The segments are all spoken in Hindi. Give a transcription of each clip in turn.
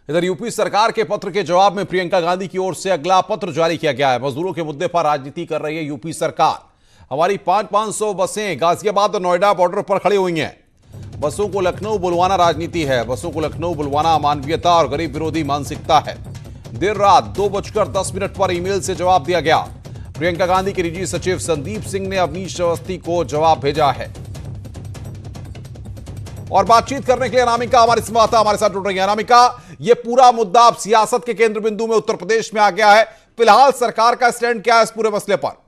इधर यूपी सरकार के पत्र के जवाब में प्रियंका गांधी की ओर से अगला पत्र जारी किया गया है। मजदूरों के मुद्दे पर राजनीति कर रही है यूपी सरकार। हमारी 500 बसें गाजियाबाद और नोएडा बॉर्डर पर खड़ी हुई हैं। बसों को लखनऊ बुलवाना राजनीति है। बसों को लखनऊ बुलवाना अमानवीयता और गरीब विरोधी मानसिकता है। देर रात 2:10 पर ईमेल से जवाब दिया गया। प्रियंका गांधी के निजी सचिव संदीप सिंह ने अवनीश अवस्थी को जवाब भेजा है। और बातचीत करने के लिए अनामिका हमारे संवाददाता हमारे साथ जुड़ रही है। अनामिका, ये पूरा मुद्दा अब सियासत के केंद्र बिंदु में उत्तर प्रदेश में आ गया है। फिलहाल सरकार का स्टैंड क्या है इस पूरे मसले पर?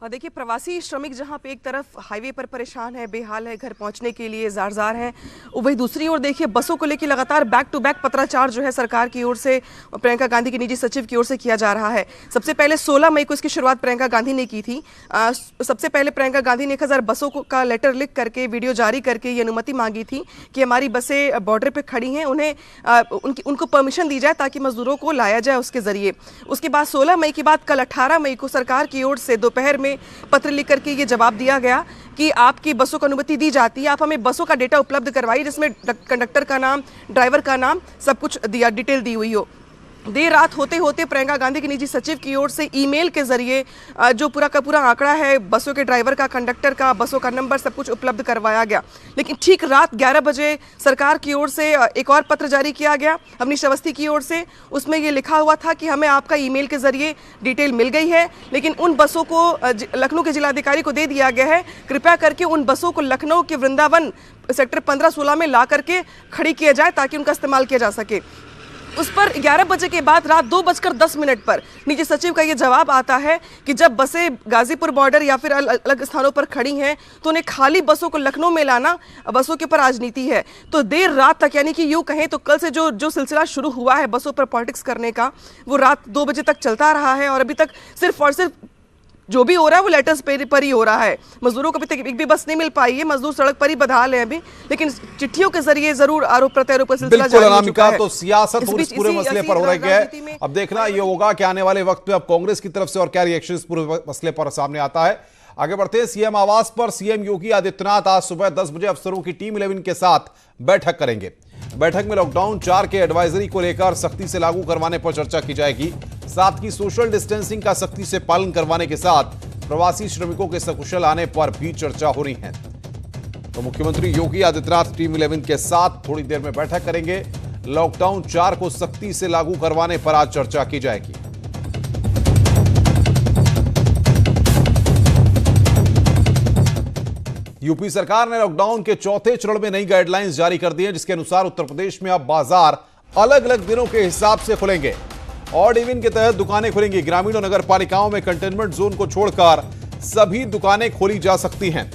देखिए, प्रवासी श्रमिक जहां पे एक तरफ हाईवे पर परेशान है, बेहाल है, घर पहुंचने के लिए जार है, वही दूसरी ओर देखिए बसों को लेकर लगातार बैक टू बैक पत्राचार जो है सरकार की ओर से प्रियंका गांधी के निजी सचिव की ओर से किया जा रहा है। सबसे पहले 16 मई को इसकी शुरुआत प्रियंका गांधी ने की थी। सबसे पहले प्रियंका गांधी ने 1000 बसों का लेटर लिख करके, वीडियो जारी करके ये अनुमति मांगी थी कि हमारी बसें बॉर्डर पर खड़ी हैं, उनको परमिशन दी जाए ताकि मजदूरों को लाया जाए उसके जरिए। उसके बाद 16 मई के बाद कल 18 मई को सरकार की ओर से दोपहर में पत्र लिख करके ये जवाब दिया गया कि आपकी बसों को अनुमति दी जाती है, आप हमें बसों का डेटा उपलब्ध करवाइए जिसमें कंडक्टर का नाम, ड्राइवर का नाम, सब कुछ डिटेल दी हुई हो। देर रात होते होते प्रियंका गांधी के निजी सचिव की ओर से ईमेल के जरिए जो पूरा का पूरा आंकड़ा है बसों के ड्राइवर का, कंडक्टर का, बसों का नंबर, सब कुछ उपलब्ध करवाया गया। लेकिन ठीक रात 11 बजे सरकार की ओर से एक और पत्र जारी किया गया अवनीश अवस्थी की ओर से। उसमें ये लिखा हुआ था कि हमें आपका ईमेल के जरिए डिटेल मिल गई है, लेकिन उन बसों को लखनऊ के जिलाधिकारी को दे दिया गया है। कृपया करके उन बसों को लखनऊ के वृंदावन सेक्टर 15-16 में ला करके खड़ी किया जाए ताकि उनका इस्तेमाल किया जा सके। उस पर 11 बजे के बाद रात 2:10 पर निजी सचिव का यह जवाब आता है कि जब बसें गाजीपुर बॉर्डर या फिर अलग स्थानों पर खड़ी हैं तो उन्हें खाली बसों को लखनऊ में लाना बसों के ऊपर राजनीति है। तो देर रात तक, यानी कि यूं कहें तो कल से जो सिलसिला शुरू हुआ है बसों पर पॉलिटिक्स करने का, वो रात 2 बजे तक चलता रहा है और अभी तक सिर्फ और सिर्फ जो भी हो रहा है वो लेटर्स पर ही हो रहा है। मजदूरों को अभी तक एक भी बस नहीं मिल पाई है, मजदूर सड़क पर ही बदहाल है अभी, लेकिन चिट्ठियों के जरिए जरूर आरोप प्रत्यारोप का सिलसिला जारी हो चुका है। तो सियासत इस पूरे मसले पर हो रही है। अब देखना ये होगा कि आने वाले वक्त में अब कांग्रेस की तरफ से और क्या रिएक्शन इस पूरे मसले पर सामने आता है। आगे बढ़ते हैं। सीएम आवास पर सीएम योगी आदित्यनाथ आज सुबह 10 बजे अफसरों की टीम 11 के साथ बैठक करेंगे। बैठक में लॉकडाउन 4 के एडवाइजरी को लेकर सख्ती से लागू करवाने पर चर्चा की जाएगी। साथ ही सोशल डिस्टेंसिंग का सख्ती से पालन करवाने के साथ प्रवासी श्रमिकों के सकुशल आने पर भी चर्चा हो रही है। तो मुख्यमंत्री योगी आदित्यनाथ टीम 11 के साथ थोड़ी देर में बैठक करेंगे। लॉकडाउन 4 को सख्ती से लागू करवाने पर आज चर्चा की जाएगी। यूपी सरकार ने लॉकडाउन के चौथे चरण में नई गाइडलाइंस जारी कर दी है, जिसके अनुसार उत्तर प्रदेश में अब बाजार अलग अलग दिनों के हिसाब से खुलेंगे। ऑड इवन के तहत दुकानें खुलेंगी। ग्रामीण और नगर पालिकाओं में कंटेनमेंट जोन को छोड़कर सभी दुकानें खोली जा सकती हैं।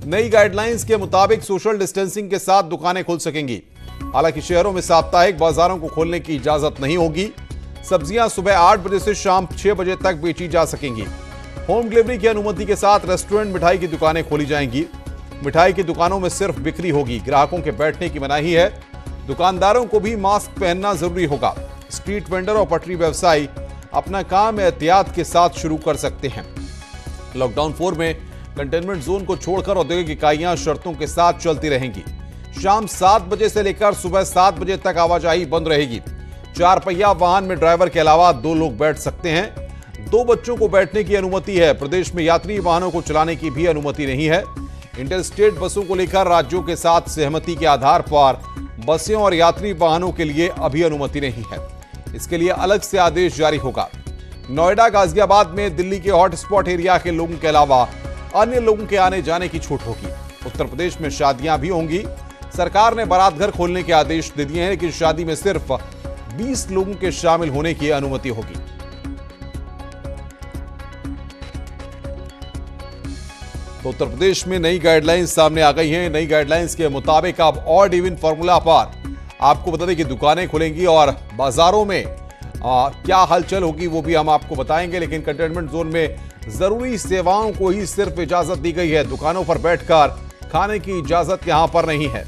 नई गाइडलाइंस के मुताबिक सोशल डिस्टेंसिंग के साथ दुकानें खुल सकेंगी। हालांकि शहरों में साप्ताहिक बाजारों को खोलने की इजाजत नहीं होगी। सब्जियां सुबह 8 बजे से शाम 6 बजे तक बेची जा सकेंगी। होम डिलीवरी की अनुमति के साथ रेस्टोरेंट, मिठाई की दुकानें खोली जाएंगी। मिठाई की दुकानों में सिर्फ बिक्री होगी, ग्राहकों के बैठने की मनाही है। दुकानदारों को भी मास्क पहनना जरूरी होगा। स्ट्रीट वेंडर और पटरी व्यवसायी अपना काम एहतियात के साथ शुरू कर सकते हैं। लॉकडाउन 4 में कंटेनमेंट जोन को छोड़कर औद्योगिक इकाइयां शर्तों के साथ चलती रहेंगी। शाम 7 बजे से लेकर सुबह 7 बजे तक आवाजाही बंद रहेगी। 4 पहिया वाहन में ड्राइवर के अलावा 2 लोग बैठ सकते हैं। 2 बच्चों को बैठने की अनुमति है। प्रदेश में यात्री वाहनों को चलाने की भी अनुमति नहीं है। इंटरस्टेट बसों को लेकर राज्यों के साथ सहमति के आधार पर बसें और यात्री वाहनों के लिए अभी अनुमति नहीं है। इसके लिए अलग से आदेश जारी होगा। नोएडा, गाजियाबाद में दिल्ली के हॉटस्पॉट एरिया के लोगों के अलावा अन्य लोगों के आने जाने की छूट होगी। उत्तर प्रदेश में शादियां भी होंगी। सरकार ने बारात घर खोलने के आदेश दे दिए हैं, लेकिन शादी में सिर्फ 20 लोगों के शामिल होने की अनुमति होगी। तो उत्तर प्रदेश में नई गाइडलाइंस सामने आ गई हैं। नई गाइडलाइंस के मुताबिक अब ऑड इवन फॉर्मूला पर आपको बता दें कि दुकानें खुलेंगी और बाजारों में क्या हलचल होगी वो भी हम आपको बताएंगे। लेकिन कंटेनमेंट जोन में जरूरी सेवाओं को ही सिर्फ इजाजत दी गई है। दुकानों पर बैठकर खाने की इजाजत यहां पर नहीं है।